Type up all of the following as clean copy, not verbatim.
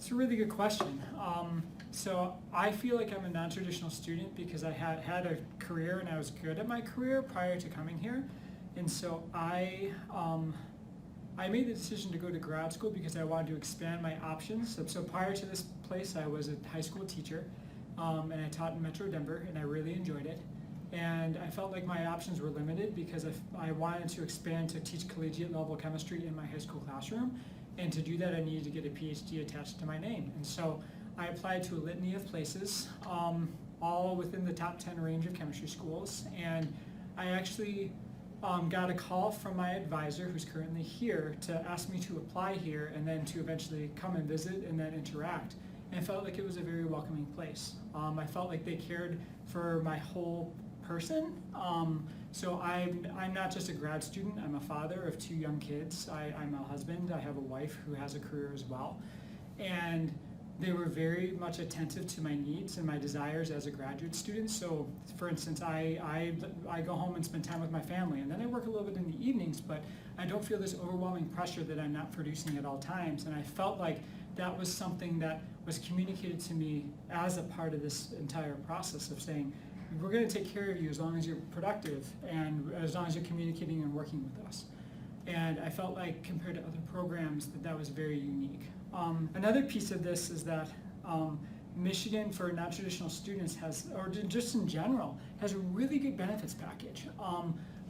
It's a really good question. So I feel like I'm a non-traditional student because I had a career and I was good at my career prior to coming here. And so I made the decision to go to grad school because I wanted to expand my options. So prior to this place, I was a high school teacher, and I taught in Metro Denver, and I really enjoyed it. And I felt like my options were limited because if I wanted to expand to teach collegiate level chemistry in my high school classroom. And to do that, I needed to get a PhD attached to my name. And so I applied to a litany of places, all within the top 10 range of chemistry schools. And I actually got a call from my advisor, who's currently here, to ask me to apply here and then to eventually come and visit and then interact. And I felt like it was a very welcoming place. I felt like they cared for my whole person. So I'm not just a grad student, I'm a father of 2 young kids. I'm a husband, I have a wife who has a career as well. And they were very much attentive to my needs and my desires as a graduate student. So for instance, I go home and spend time with my family, and then I work a little bit in the evenings, but I don't feel this overwhelming pressure that I'm not producing at all times. And I felt like that was something that was communicated to me as a part of this entire process of saying, we're going to take care of you as long as you're productive and as long as you're communicating and working with us. And I felt like compared to other programs that was very unique. Another piece of this is that Michigan for non-traditional students has, or just in general, has a really good benefits package.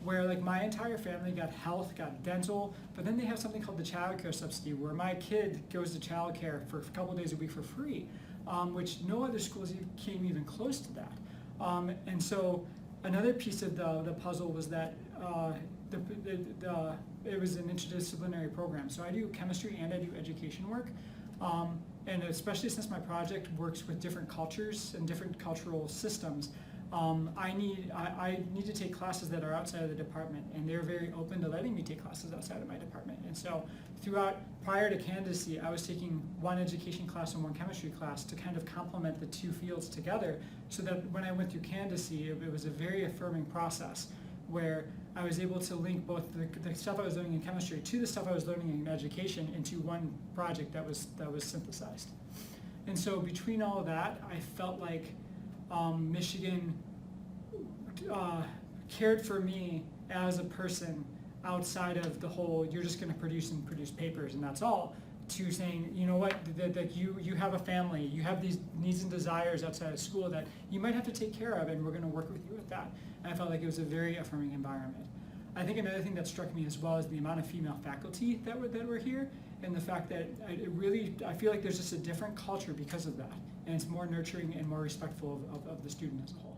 Where like my entire family got health, got dental, but then they have something called the child care subsidy where my kid goes to child care for a couple days a week for free, which no other schools came even close to that. And so another piece of the puzzle was that it was an interdisciplinary program. So I do chemistry and I do education work. And especially since my project works with different cultures and different cultural systems, I need to take classes that are outside of the department, and they're very open to letting me take classes outside of my department. And so prior to candidacy, I was taking one education class and one chemistry class to kind of complement the 2 fields together, so that when I went through candidacy, it was a very affirming process where I was able to link both the stuff I was learning in chemistry to the stuff I was learning in education into one project that was synthesized. And so between all of that, I felt like Michigan cared for me as a person outside of the whole, you're just going to produce papers and that's all, to saying, you know what, that you have a family, you have these needs and desires outside of school that you might have to take care of, and we're going to work with you with that. And I felt like it was a very affirming environment. I think another thing that struck me as well is the amount of female faculty that were here, and the fact that I feel like there's just a different culture because of that, and it's more nurturing and more respectful of the student as a whole.